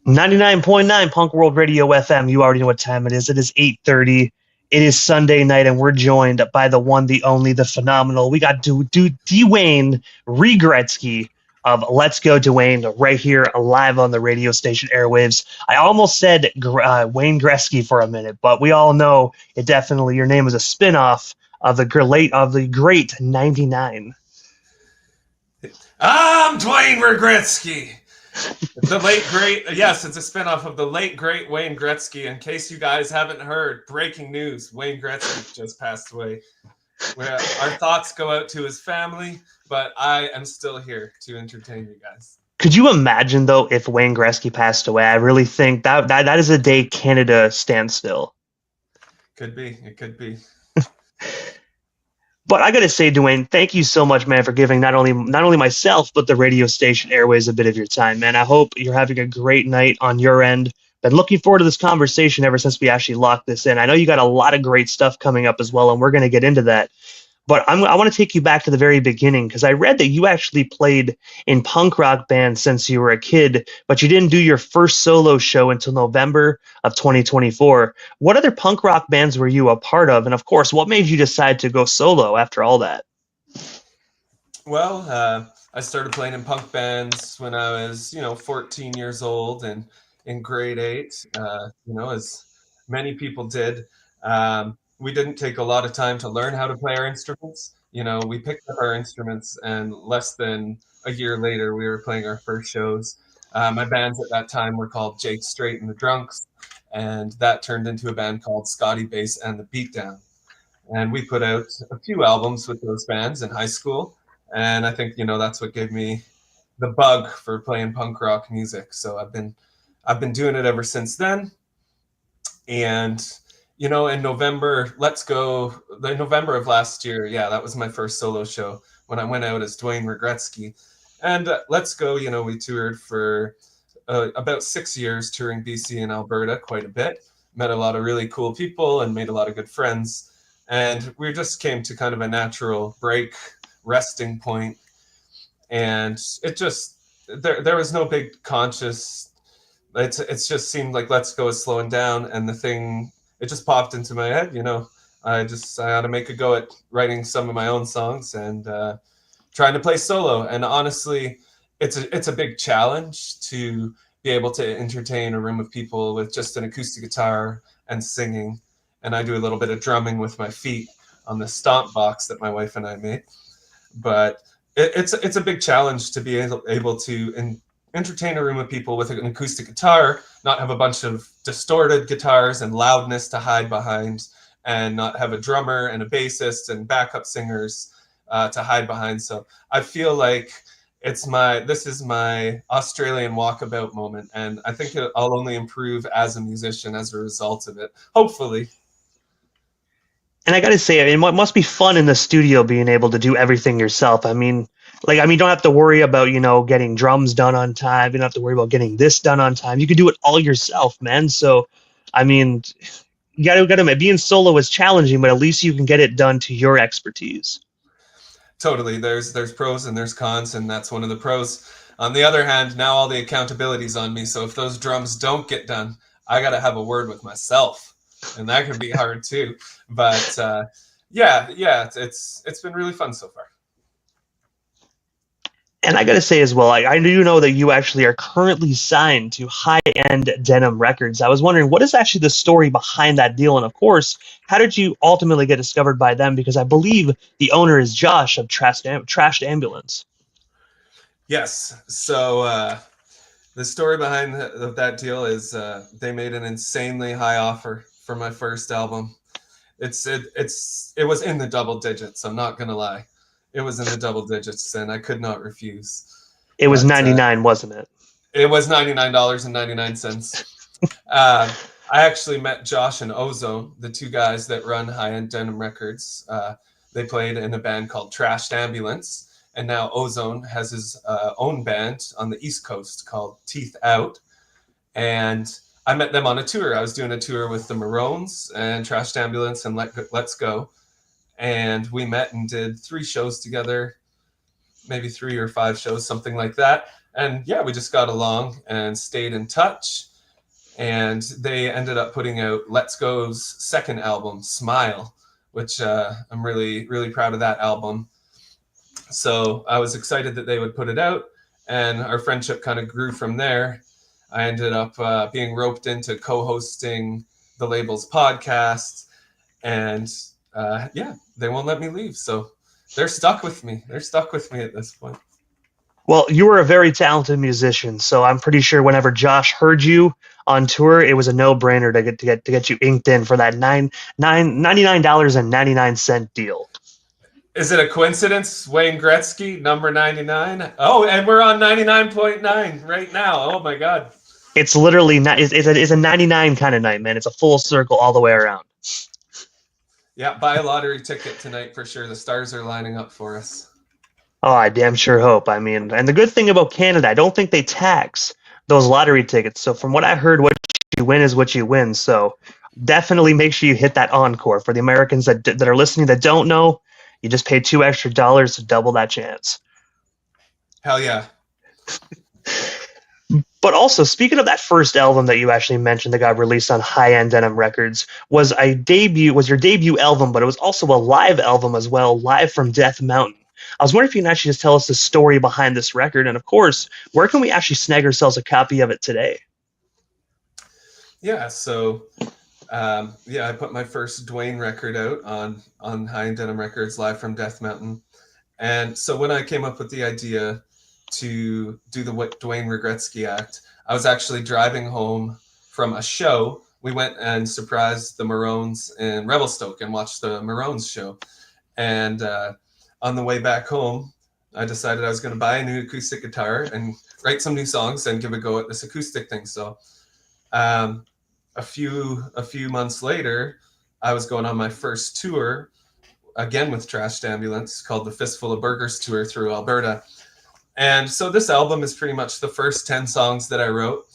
99.9 Punk World Radio FM. You already know what time it is. It is 8:30. It is Sunday night, and we're joined by the one, the only, the phenomenal. We got Duane Regretzky of Let's Go Duane right here live on the radio station airwaves. I almost said Wayne Gretzky for a minute, but we all know it definitely, your name is a spin-off of the great 99. I'm Duane Regretzky. The late great, yes, it's a spinoff of the late great Wayne Gretzky. In case you guys haven't heard, breaking news: Wayne Gretzky just passed away. Our thoughts go out to his family, but I am still here to entertain you guys. Could you imagine though if Wayne Gretzky passed away? I really think that is a day Canada stands still. Could be. It could be. But I got to say, Duane, thank you so much, man, for giving not only myself, but the radio station airways a bit of your time, man. I hope you're having a great night on your end. Been looking forward to this conversation ever since we actually locked this in. I know you got a lot of great stuff coming up as well, and we're going to get into that. But I want to take you back to the very beginning, because I read that you actually played in punk rock bands since you were a kid, but you didn't do your first solo show until November of 2024. What other punk rock bands were you a part of? And of course, what made you decide to go solo after all that? Well, I started playing in punk bands when I was, 14 years old and in grade 8, as many people did. We didn't take a lot of time to learn how to play our instruments. We picked up our instruments, and less than a year later, we were playing our first shows. My bands at that time were called Jake Straight and the Drunks, and that turned into a band called Scotty Bass and the Beatdown. And we put out a few albums with those bands in high school, and I think that's what gave me the bug for playing punk rock music. So I've been doing it ever since then, and in November of last year, that was my first solo show when I went out as Duane Regretzky. And Let's Go, we toured for about 6 years, touring BC and Alberta quite a bit. Met a lot of really cool people and made a lot of good friends. And we just came to kind of a natural break, resting point. And it just, there was no big conscious, it's just seemed like Let's Go is slowing down, and it just popped into my head, I ought to make a go at writing some of my own songs and trying to play solo. And honestly, it's a big challenge to be able to entertain a room of people with just an acoustic guitar and singing. And I do a little bit of drumming with my feet on the stomp box that my wife and I made. But it's a big challenge to be able to entertain a room of people with an acoustic guitar, not have a bunch of distorted guitars and loudness to hide behind, and not have a drummer and a bassist and backup singers to hide behind. So I feel like this is my Australian walkabout moment, and I think I'll only improve as a musician as a result of it, hopefully. And I got to say, it must be fun in the studio being able to do everything yourself. You don't have to worry about, getting drums done on time. You don't have to worry about getting this done on time. You can do it all yourself, man. So, you got to admit, being solo is challenging, but at least you can get it done to your expertise. Totally. There's pros and there's cons, and that's one of the pros. On the other hand, now all the accountability's on me. So if those drums don't get done, I got to have a word with myself, and that can be hard too. But it's been really fun so far. And I got to say as well, I do know that you actually are currently signed to High-End Denim Records. I was wondering, what is actually the story behind that deal? And of course, how did you ultimately get discovered by them? Because I believe the owner is Josh of Trashed Ambulance. Yes. So the story behind that deal is they made an insanely high offer for my first album. It was in the double digits. I'm not gonna lie. It was in the double digits, and I could not refuse. It was 99, wasn't it? It was $99.99. I actually met Josh and Ozone, the two guys that run High-End Denim Records. They played in a band called Trashed Ambulance, and now Ozone has his own band on the East Coast called Teeth Out. And I met them on a tour. I was doing a tour with the Maroons and Trashed Ambulance and Let's Go. And we met and did 3 shows together, maybe 3 or 5 shows, something like that. And yeah, we just got along and stayed in touch. And they ended up putting out Let's Go's second album, Smile, which I'm really, really proud of that album. So I was excited that they would put it out, and our friendship kind of grew from there. I ended up being roped into co-hosting the label's podcast, and yeah, they won't let me leave. So they're stuck with me. They're stuck with me at this point. Well, you were a very talented musician, so I'm pretty sure whenever Josh heard you on tour, it was a no-brainer to get you inked in for that $99.99 deal. Is it a coincidence? Wayne Gretzky, number 99. Oh, and we're on 99.9 right now. Oh my God. It's literally it's a 99 kind of night, man. It's a full circle all the way around. Yeah, buy a lottery ticket tonight for sure. The stars are lining up for us. Oh, I damn sure hope. I mean, and the good thing about Canada, I don't think they tax those lottery tickets. So from what I heard, what you win is what you win. So definitely make sure you hit that encore. For the Americans that are listening that don't know, you just pay $2 extra to double that chance. Hell yeah. But also, speaking of that first album that you actually mentioned that got released on High End Denim Records, was your debut album, but it was also a live album as well, live from Death Mountain. I was wondering if you can actually just tell us the story behind this record, and of course, where can we actually snag ourselves a copy of it today? Yeah, so I put my first Duane record out on High End Denim Records, live from Death Mountain. And so when I came up with the idea to do the Duane Regretzky act, I was actually driving home from a show. We went and surprised the Maroons in Revelstoke and watched the Maroons show. And on the way back home, I decided I was going to buy a new acoustic guitar and write some new songs and give a go at this acoustic thing. So a few months later, I was going on my first tour, again with Trashed Ambulance, called the Fistful of Burgers Tour through Alberta. And so this album is pretty much the first 10 songs that I wrote.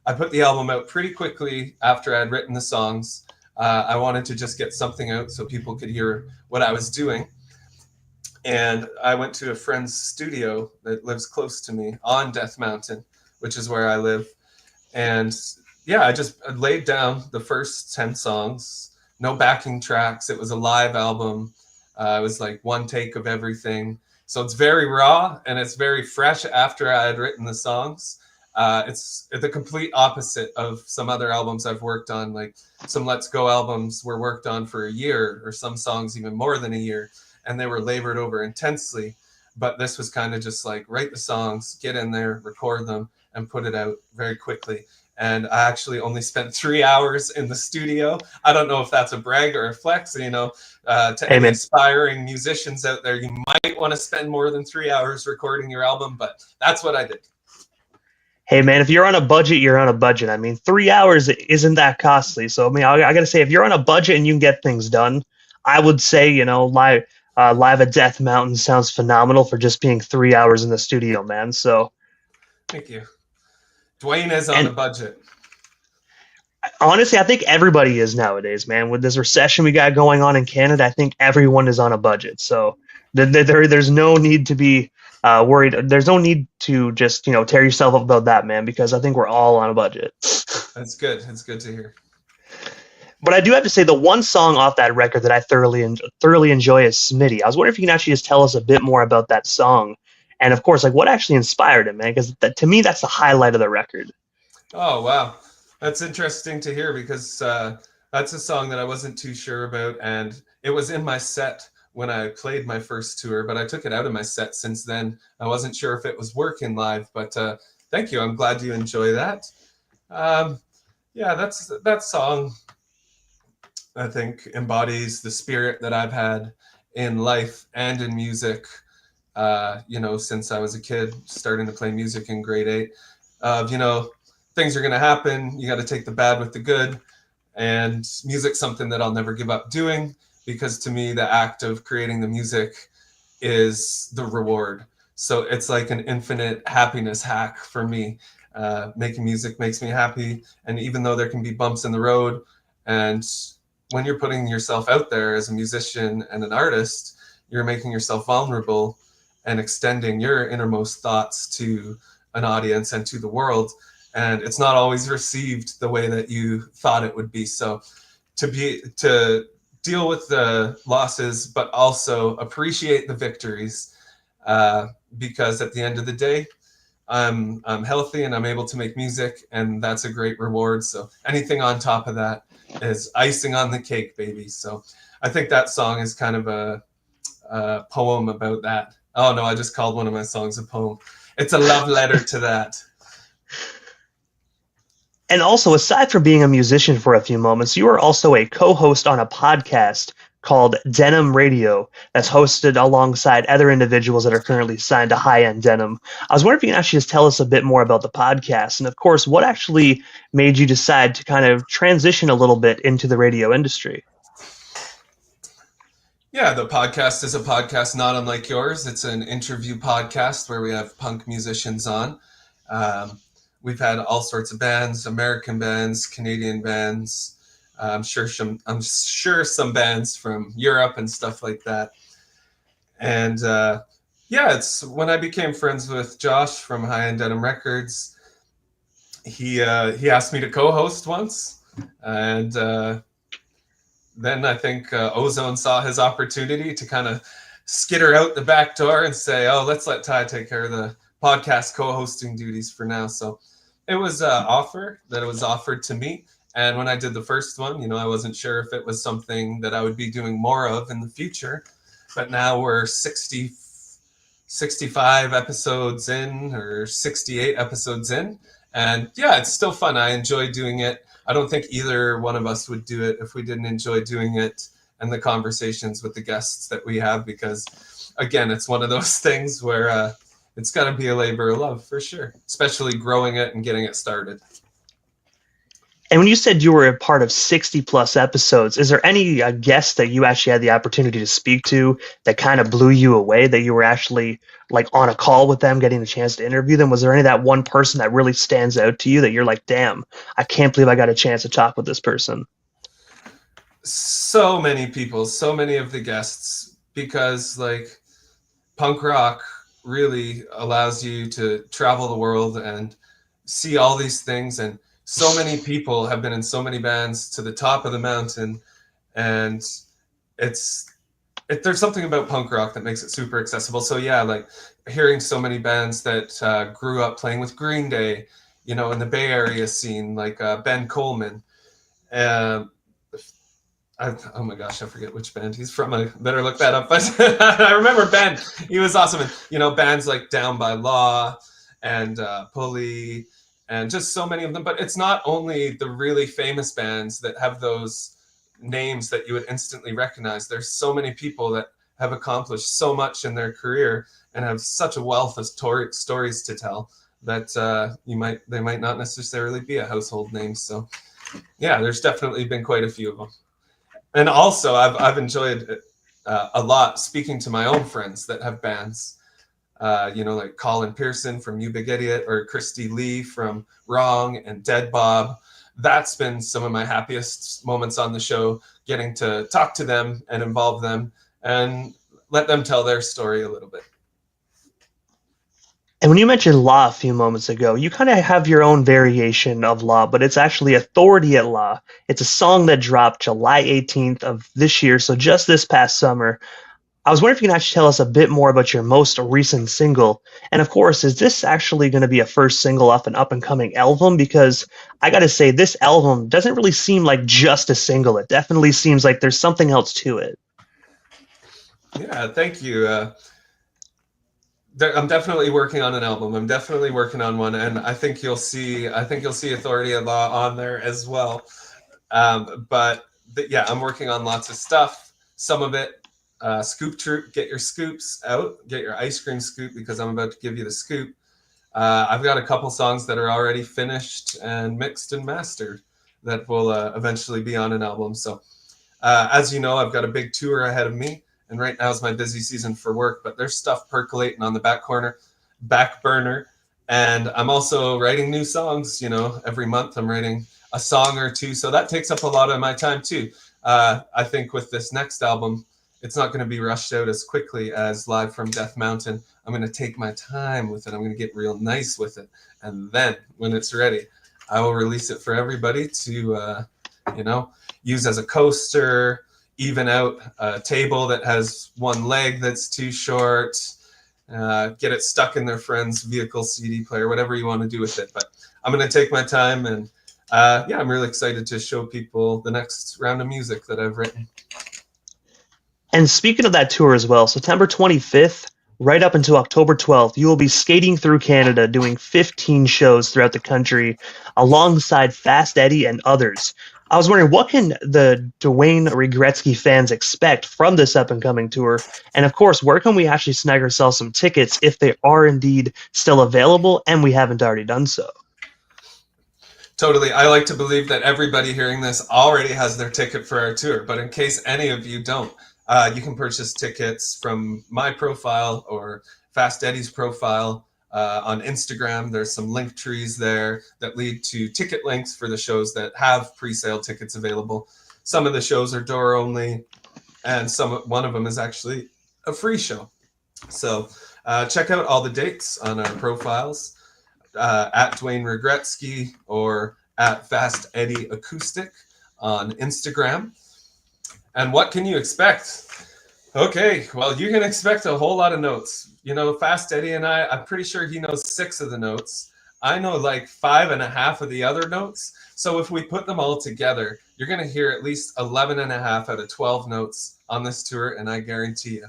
I put the album out pretty quickly after I'd written the songs. I wanted to just get something out so people could hear what I was doing. And I went to a friend's studio that lives close to me on Death Mountain, which is where I live. And yeah, I just laid down the first 10 songs, no backing tracks. It was a live album. It was like one take of everything. So it's very raw and it's very fresh after I had written the songs. It's the complete opposite of some other albums I've worked on. Like some Let's Go albums were worked on for a year, or some songs even more than a year, and they were labored over intensely. But this was kind of just like write the songs, get in there, record them, and put it out very quickly. And I actually only spent 3 hours in the studio. I don't know if that's a brag or a flex, to any aspiring musicians out there, you might want to spend more than 3 hours recording your album, but that's what I did. Hey man, if you're on a budget, you're on a budget. I mean, 3 hours isn't that costly. So I mean, I gotta say, if you're on a budget and you can get things done, I would say, live at Death Mountain sounds phenomenal for just being 3 hours in the studio, man. So thank you. Duane is on a budget. Honestly, I think everybody is nowadays, man. With this recession we got going on in Canada, I think everyone is on a budget. So there's no need to be worried. There's no need to just tear yourself up about that, man, because I think we're all on a budget. That's good. It's good to hear. But I do have to say, the one song off that record that I thoroughly enjoy is Smitty. I was wondering if you can actually just tell us a bit more about that song, and of course, like what actually inspired it, man. Because to me, that's the highlight of the record. Oh wow, that's interesting to hear, because that's a song that I wasn't too sure about, and it was in my set when I played my first tour, but I took it out of my set since then. I wasn't sure if it was working live, but thank you. I'm glad you enjoy that. Yeah, that song, I think, embodies the spirit that I've had in life and in music, since I was a kid, starting to play music in grade 8. Things are going to happen. You got to take the bad with the good. And music's something that I'll never give up doing, because to me, the act of creating the music is the reward. So it's like an infinite happiness hack for me. Making music makes me happy. And even though there can be bumps in the road, and when you're putting yourself out there as a musician and an artist, you're making yourself vulnerable and extending your innermost thoughts to an audience and to the world, and it's not always received the way that you thought it would be. So to deal with the losses, but also appreciate the victories, because at the end of the day, I'm healthy and I'm able to make music, and that's a great reward. So anything on top of that is icing on the cake, baby. So I think that song is kind of a poem about that. Oh no, I just called one of my songs a poem. It's a love letter to that. And also, aside from being a musician for a few moments, you are also a co-host on a podcast called Denim Radio that's hosted alongside other individuals that are currently signed to High End Denim. I was wondering if you can actually just tell us a bit more about the podcast, and of course, what actually made you decide to kind of transition a little bit into the radio industry? Yeah, the podcast is a podcast not unlike yours. It's an interview podcast where we have punk musicians on. We've had all sorts of bands, American bands, Canadian bands. I'm sure some bands from Europe and stuff like that. And yeah, it's when I became friends with Josh from High End Denim Records. He asked me to co-host once, and then I think Ozone saw his opportunity to kind of skitter out the back door and say, "Oh, let's let Ty take care of the podcast co-hosting duties for now." So it was an offer that was offered to me. And when I did the first one, I wasn't sure if it was something that I would be doing more of in the future. But now we're 65 episodes in, or 68 episodes in. And yeah, it's still fun. I enjoy doing it. I don't think either one of us would do it if we didn't enjoy doing it and the conversations with the guests that we have, because again, it's one of those things where it's got to be a labor of love for sure, especially growing it and getting it started. And when you said you were a part of 60 plus episodes, is there any guests that you actually had the opportunity to speak to that kind of blew you away, that you were actually like on a call with them, getting the chance to interview them? Was there any that one person that really stands out to you that you're like, damn, I can't believe I got a chance to talk with this person? So many people, so many of the guests, because like punk rock really allows you to travel the world and see all these things, and so many people have been in so many bands to the top of the mountain, and there's something about punk rock that makes it super accessible. So yeah, like hearing so many bands that grew up playing with Green Day, in the Bay Area scene, like Ben Coleman. Oh my gosh, I forget which band he's from. I better look that up. But I remember Ben. He was awesome. And, bands like Down by Law and Pulley, and just so many of them. But it's not only the really famous bands that have those names that you would instantly recognize. There's so many people that have accomplished so much in their career and have such a wealth of stories to tell that they might not necessarily be a household name. So yeah, there's definitely been quite a few of them. And also I've enjoyed a lot speaking to my own friends that have bands. Like Colin Pearson from You Big Idiot, or Christy Lee from Wrong, and Dead Bob. That's been some of my happiest moments on the show, getting to talk to them and involve them and let them tell their story a little bit. And when you mentioned Law a few moments ago, you kind of have your own variation of Law, but it's actually Authority at Law. It's a song that dropped July 18th of this year, so just this past summer. I was wondering if you can actually tell us a bit more about your most recent single. And of course, is this actually going to be a first single off an up-and-coming album? Because I got to say, this album doesn't really seem like just a single. It definitely seems like there's something else to it. Yeah, thank you. I'm definitely working on an album. I'm definitely working on one, and I think you'll see Authority at Law on there as well. But yeah, I'm working on lots of stuff. Some of it. Scoop Troop, get your scoops out, get your ice cream scoop, because I'm about to give you the scoop. I've got a couple songs that are already finished and mixed and mastered that will eventually be on an album. So as you know, I've got a big tour ahead of me, and right now is my busy season for work, but there's stuff percolating on the back burner. And I'm also writing new songs. Every month I'm writing a song or two, so that takes up a lot of my time too. I think with this next album, it's not going to be rushed out as quickly as Live from Death Mountain. I'm going to take my time with it. I'm going to get real nice with it. And then when it's ready, I will release it for everybody to, use as a coaster, even out a table that has one leg that's too short, get it stuck in their friend's vehicle CD player, whatever you want to do with it. But I'm going to take my time, and I'm really excited to show people the next round of music that I've written. And speaking of that tour as well, September 25th, right up until October 12th, you will be skating through Canada doing 15 shows throughout the country alongside Fast Eddie and others. I was wondering, what can the Duane Regretzky fans expect from this up-and-coming tour? And of course, where can we actually snag ourselves some tickets if they are indeed still available and we haven't already done so? Totally. I like to believe that everybody hearing this already has their ticket for our tour, but in case any of you don't, you can purchase tickets from my profile or Fast Eddie's profile on Instagram. There's some link trees there that lead to ticket links for the shows that have pre-sale tickets available. Some of the shows are door only, and one of them is actually a free show. So check out all the dates on our profiles at Duane Regretzky or at Fast Eddie Acoustic on Instagram. And what can you expect? Okay, well, you can expect a whole lot of notes. Fast Eddie and I'm pretty sure he knows 6 of the notes. I know like 5.5 of the other notes. So if we put them all together, you're going to hear at least 11.5 out of 12 notes on this tour, and I guarantee you.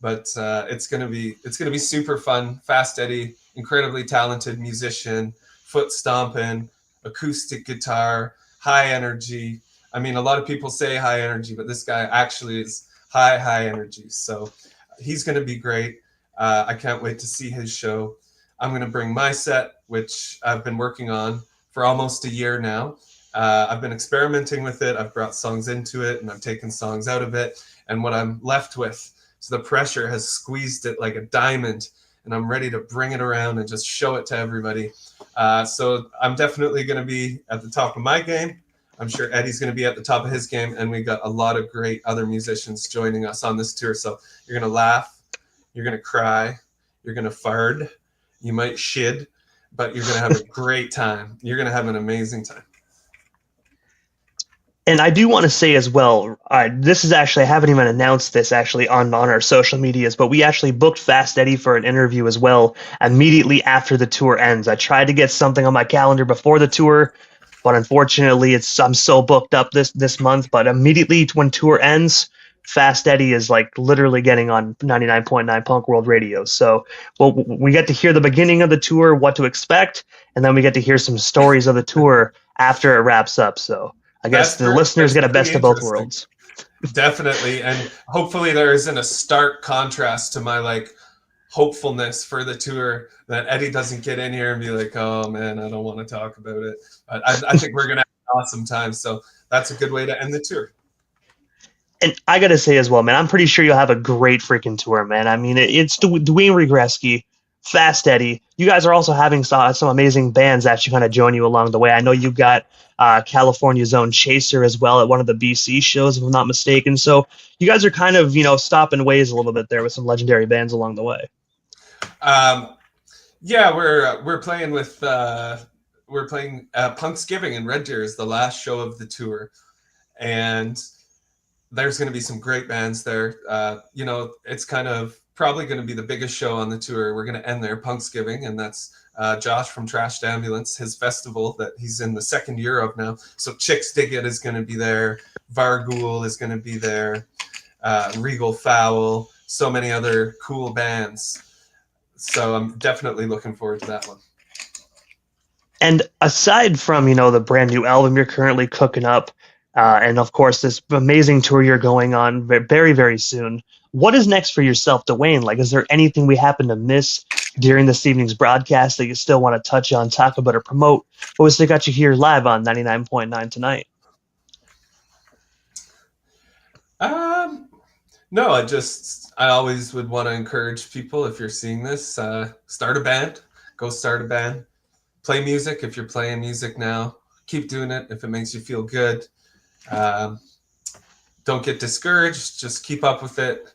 But it's going to be super fun. Fast Eddie, incredibly talented musician, foot stomping, acoustic guitar, high energy. I mean, a lot of people say high energy, but this guy actually is high energy. So he's going to be great. I can't wait to see his show. I'm going to bring my set, which I've been working on for almost a year now. I've been experimenting with it. I've brought songs into it, and I've taken songs out of it. And what I'm left with, so the pressure has squeezed it like a diamond, and I'm ready to bring it around and just show it to everybody. So I'm definitely going to be at the top of my game. I'm sure Eddie's going to be at the top of his game, and we got a lot of great other musicians joining us on this tour. So you're going to laugh, you're going to cry, you're going to fart, you might shid, but you're going to have a great time. You're going to have an amazing time. And I do want to say as well, this is actually, I haven't even announced this actually on our social medias, but we actually booked Fast Eddie for an interview as well immediately after the tour ends. I tried to get something on my calendar before the tour, but unfortunately I'm so booked up this month. But immediately when tour ends, Fast Eddie is like literally getting on 99.9 Punk World Radio. So we get to hear the beginning of the tour, what to expect, and then we get to hear some stories of the tour after it wraps up. So I guess the listeners get a best of both worlds. Definitely. And hopefully there isn't a stark contrast to my hopefulness for the tour, that Eddie doesn't get in here and be like, oh man, I don't want to talk about it. But I think we're going to have an awesome time. So that's a good way to end the tour. And I got to say as well, man, I'm pretty sure you'll have a great freaking tour, man. I mean, it's Duane Regretzky, Fast Eddie. You guys are also having some amazing bands that actually kind of join you along the way. I know you got California's own Chaser as well at one of the BC shows, if I'm not mistaken. So you guys are kind of, stopping ways a little bit there with some legendary bands along the way. Yeah, we're playing with Punksgiving in Red Deer is the last show of the tour, and there's going to be some great bands there. It's kind of probably going to be the biggest show on the tour. We're going to end there, Punksgiving, and that's Josh from Trashed Ambulance, his festival that he's in the second year of now. So Chicks Dig It is going to be there. Varghoul is going to be there. Regal Fowl, so many other cool bands. So I'm definitely looking forward to that one. And aside from, the brand new album you're currently cooking up, and of course this amazing tour you're going on very, very soon, what is next for yourself, Duane? Like, is there anything we happen to miss during this evening's broadcast that you still want to touch on, talk about, or promote? What was they got you here live on 99.9 tonight? No, I always would want to encourage people, if you're seeing this, start a band, go start a band, play music. If you're playing music now, keep doing it if it makes you feel good. Don't get discouraged, just keep up with it.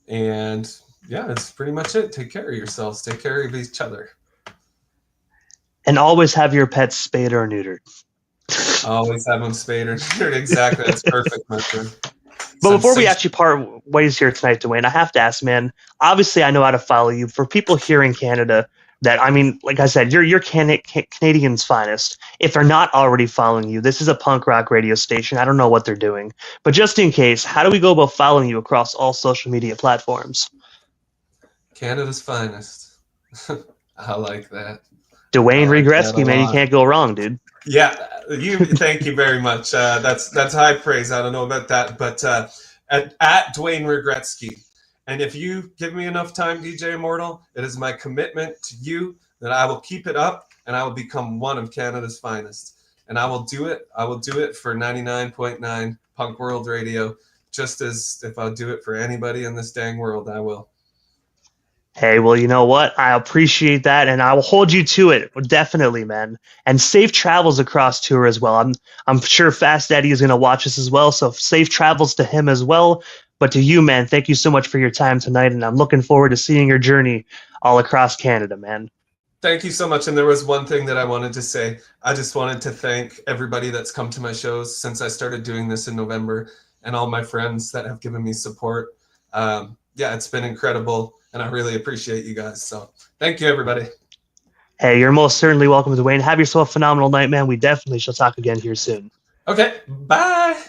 And yeah, that's pretty much it. Take care of yourselves. Take care of each other. And always have your pets spayed or neutered. Always have them spayed or neutered. Exactly. That's perfect, my friend. But before we Sensation. actually part ways here tonight, Duane, I have to ask, man. Obviously, I know how to follow you. For people here in Canada, that I mean, like I said, you're Canadians' finest. If they're not already following you, this is a punk rock radio station. I don't know what they're doing, but just in case, how do we go about following you across all social media platforms? Canada's finest. I like that. I Duane like that a Regretzky, man, you lot. can't go wrong, dude. Yeah, thank you very much. That's high praise. I don't know about that, but at Duane Regretzky. And if you give me enough time, DJ Immortal, it is my commitment to you that I will keep it up and I will become one of Canada's finest. And I will do it. I will do it for 99.9 Punk World Radio, just as if I'll do it for anybody in this dang world, I will. Hey, well, you know what? I appreciate that, and I will hold you to it, definitely, man. And safe travels across tour as well. I'm sure Fast Eddie is going to watch us as well, so safe travels to him as well. But to you, man, thank you so much for your time tonight, and I'm looking forward to seeing your journey all across Canada, man. Thank you so much. And there was one thing that I wanted to say. I just wanted to thank everybody that's come to my shows since I started doing this in November, and all my friends that have given me support. Yeah, it's been incredible, and I really appreciate you guys. So thank you, everybody. Hey, you're most certainly welcome, Duane. Have yourself a phenomenal night, man. We definitely shall talk again here soon. Okay, bye.